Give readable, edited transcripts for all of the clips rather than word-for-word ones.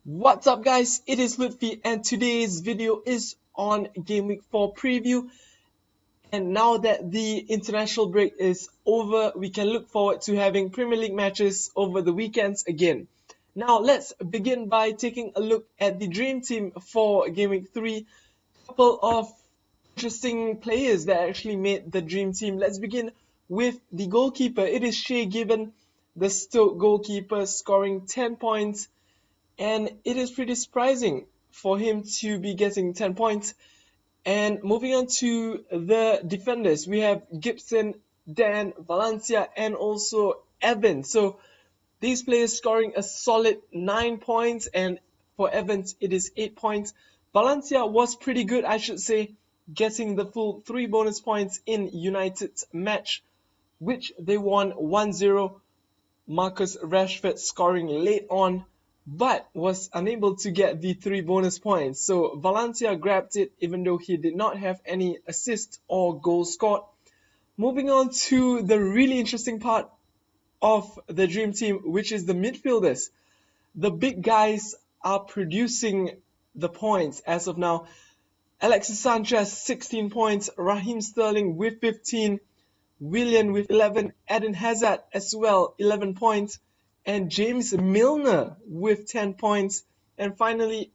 What's up guys, it is Lutfi and today's video is on Game Week 4 preview. And now that the international break is over, we can look forward to having Premier League matches over the weekends again. Now let's begin by taking a look at the dream team for Game Week 3. Couple of interesting players that actually made the dream team. Let's begin with the goalkeeper. It is Shea Given, the Stoke goalkeeper, scoring 10 points. And it is pretty surprising for him to be getting 10 points. And moving on to the defenders, we have Gibson, Dan, Valencia, and also Evans. So these players scoring a solid 9 points, and for Evans it is 8 points. Valencia was pretty good, I should say, getting the full 3 bonus points in United's match, which they won 1-0. Marcus Rashford scoring late on, but was unable to get the 3 bonus points. So Valencia grabbed it even though he did not have any assist or goal scored. Moving on to the really interesting part of the dream team, which is the midfielders. The big guys are producing the points as of now. Alexis Sanchez 16 points, Raheem Sterling with 15, Willian with 11, Eden Hazard as well 11 points, and James Milner with 10 points. And finally,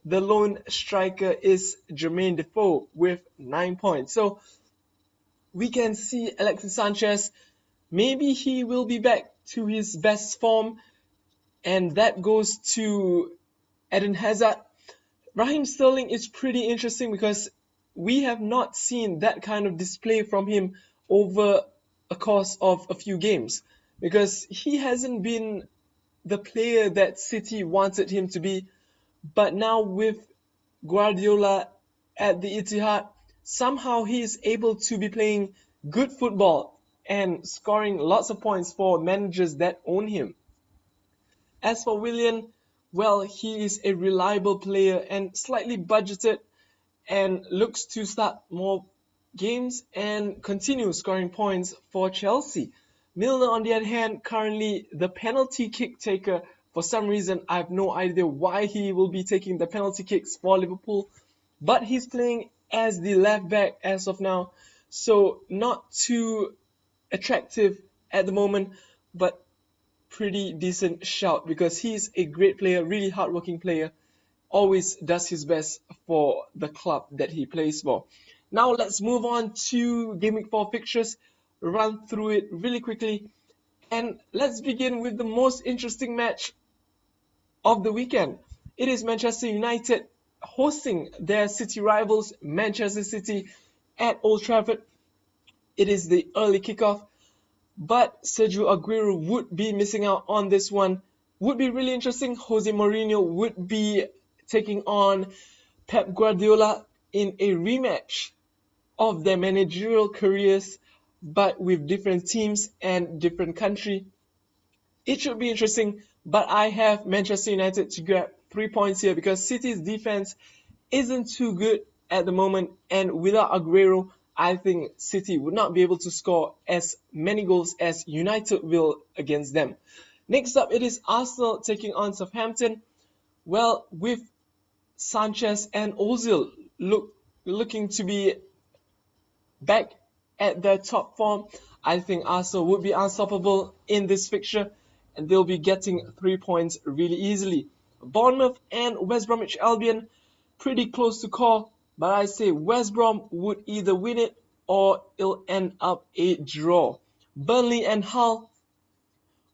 the lone striker is Jermaine Defoe with 9 points. So we can see Alexis Sanchez, maybe he will be back to his best form, and that goes to Eden Hazard. Raheem Sterling is pretty interesting because we have not seen that kind of display from him over a course of a few games, because he hasn't been the player that City wanted him to be. But now with Guardiola at the Etihad, somehow he is able to be playing good football and scoring lots of points for managers that own him. As for Willian, well, he is a reliable player and slightly budgeted, and looks to start more games and continue scoring points for Chelsea. Milner, on the other hand, currently the penalty kick taker. For some reason, I have no idea why he will be taking the penalty kicks for Liverpool, but he's playing as the left back as of now, so not too attractive at the moment, but pretty decent shout because he's a great player, really hardworking player, always does his best for the club that he plays for. Now let's move on to Game Week 4 fixtures, run through it really quickly, and let's begin with the most interesting match of the weekend. It is Manchester United hosting their City rivals, Manchester City, at Old Trafford. It is the early kickoff, but Sergio Aguero would be missing out on this one. Would be really interesting. Jose Mourinho would be taking on Pep Guardiola in a rematch of their managerial careers, but with different teams and different country. It should be interesting, but I have Manchester United to grab 3 points here because City's defense isn't too good at the moment, and without Aguero, I think City would not be able to score as many goals as United will against them. Next up, it is Arsenal taking on Southampton. Well, with Sanchez and Ozil looking to be back at their top form, I think Arsenal would be unstoppable in this fixture, and they'll be getting 3 points really easily. Bournemouth and West Bromwich Albion, pretty close to call, but I say West Brom would either win it or it'll end up a draw. Burnley and Hull,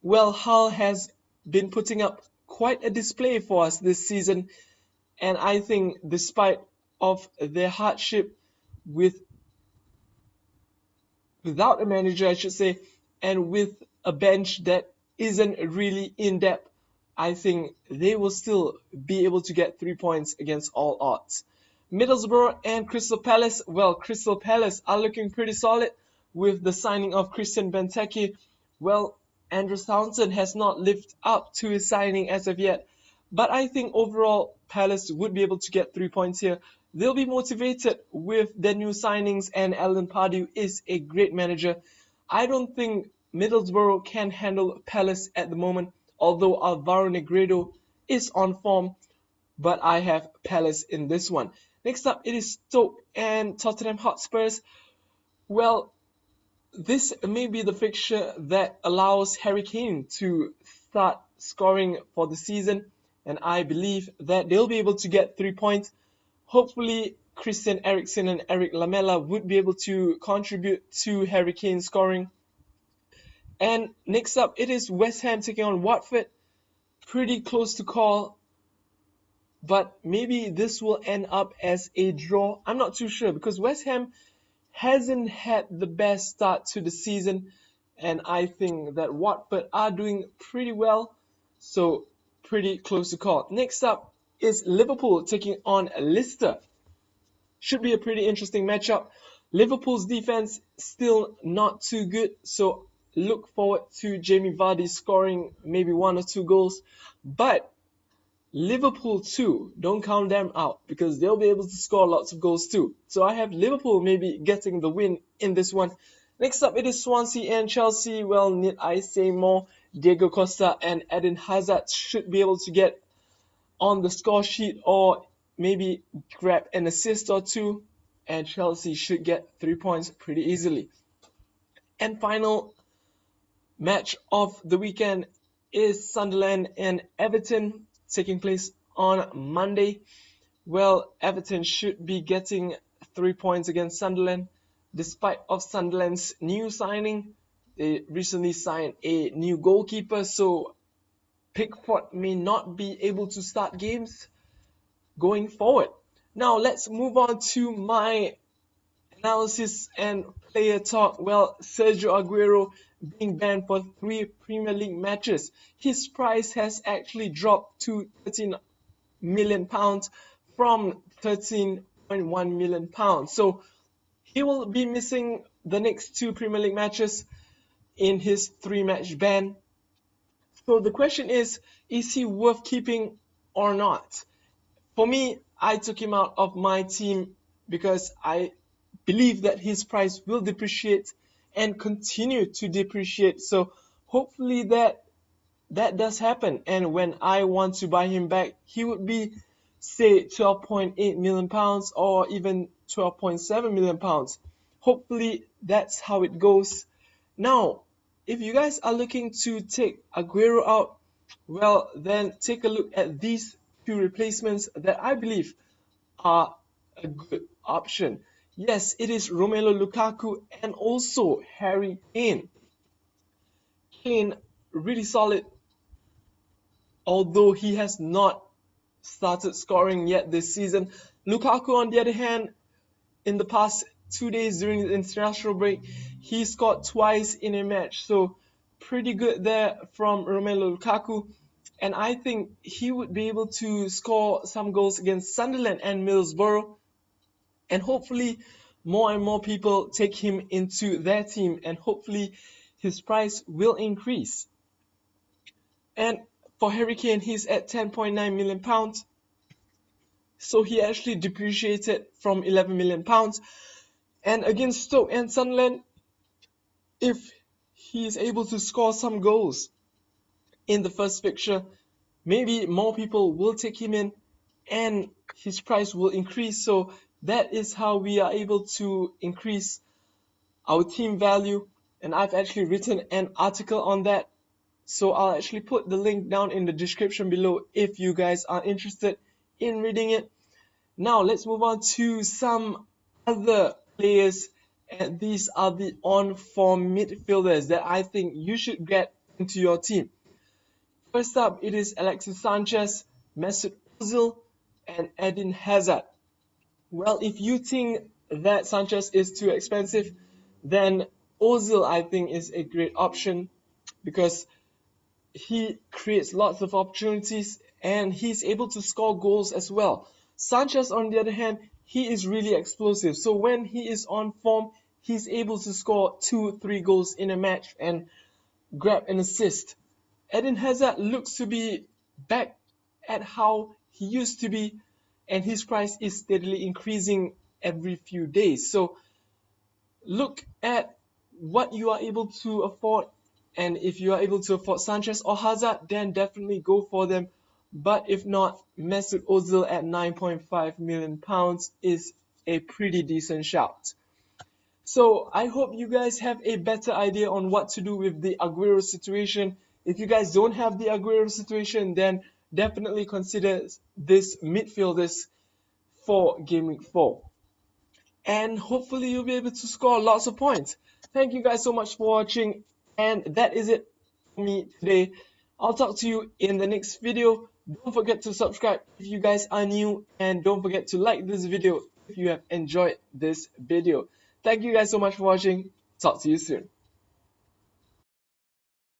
well, Hull has been putting up quite a display for us this season, and I think despite of their hardship without a manager, I should say, and with a bench that isn't really in depth, I think they will still be able to get 3 points against all odds. Middlesbrough and Crystal Palace. Well, Crystal Palace are looking pretty solid with the signing of Christian Benteke. Well, Andrew Townsend has not lived up to his signing as of yet, but I think overall Palace would be able to get 3 points here. They'll be motivated with their new signings, and Alan Pardew is a great manager. I don't think Middlesbrough can handle Palace at the moment, although Alvaro Negredo is on form, but I have Palace in this one. Next up, it is Stoke and Tottenham Hotspurs. Well, this may be the fixture that allows Harry Kane to start scoring for the season, and I believe that they'll be able to get 3 points. Hopefully, Christian Eriksen and Eric Lamela would be able to contribute to Harry Kane scoring. And next up, it is West Ham taking on Watford. Pretty close to call, but maybe this will end up as a draw. I'm not too sure because West Ham hasn't had the best start to the season, and I think that Watford are doing pretty well, so pretty close to call. Next up is Liverpool taking on Leicester. Should be a pretty interesting matchup. Liverpool's defense still not too good, so look forward to Jamie Vardy scoring maybe 1 or 2 goals. But Liverpool too, don't count them out because they'll be able to score lots of goals too. So I have Liverpool maybe getting the win in this one. Next up, it is Swansea and Chelsea. Well, need I say more? Diego Costa and Eden Hazard should be able to get on the score sheet or maybe grab an assist or 2, and Chelsea should get 3 points pretty easily. And final match of the weekend is Sunderland and Everton, taking place on Monday. Well, Everton should be getting 3 points against Sunderland, despite of Sunderland's new signing. They recently signed a new goalkeeper, so Pickford may not be able to start games going forward. Now let's move on to my analysis and player talk. Well, Sergio Aguero being banned for 3 Premier League matches. His price has actually dropped to £13 million from £13.1 million. So he will be missing the next 2 Premier League matches in his 3-match ban. So the question is he worth keeping or not? For me, I took him out of my team because I believe that his price will depreciate and continue to depreciate. So hopefully that does happen. And when I want to buy him back, he would be, say, £12.8 million or even £12.7 million. Hopefully that's how it goes. Now, if you guys are looking to take Aguero out, well, then take a look at these 2 replacements that I believe are a good option. Yes, it is Romelu Lukaku and also Harry Kane. Kane, really solid, although he has not started scoring yet this season. Lukaku, on the other hand, in the past 2 days during the international break, he scored twice in a match. So pretty good there from Romelu Lukaku. And I think he would be able to score some goals against Sunderland and Middlesbrough. And hopefully more and more people take him into their team, and hopefully his price will increase. And for Harry Kane, he's at £10.9 million. So he actually depreciated from £11 million. And against Stoke and Sunderland, if he is able to score some goals in the first fixture, maybe more people will take him in and his price will increase. So that is how we are able to increase our team value. And I've actually written an article on that. So I'll actually put the link down in the description below if you guys are interested in reading it. Now let's move on to some other players, and these are the on-form midfielders that I think you should get into your team. First up, it is Alexis Sanchez, Mesut Ozil, and Eden Hazard. Well, if you think that Sanchez is too expensive, then Ozil I think is a great option because he creates lots of opportunities and he's able to score goals as well. Sanchez, on the other hand, he is really explosive. So when he is on form, he's able to score 2-3 goals in a match and grab an assist. Eden Hazard looks to be back at how he used to be, and his price is steadily increasing every few days. So look at what you are able to afford, and if you are able to afford Sanchez or Hazard, then definitely go for them but if not, Mesut Ozil at £9.5 million is a pretty decent shout. So I hope you guys have a better idea on what to do with the Aguero situation. If you guys don't have the Aguero situation, then definitely consider this midfielders for Game Week 4. And hopefully you'll be able to score lots of points. Thank you guys so much for watching, and that is it for me today. I'll talk to you in the next video. Don't forget to subscribe if you guys are new, and don't forget to like this video if you have enjoyed this video. Thank you guys so much for watching. Talk to you soon.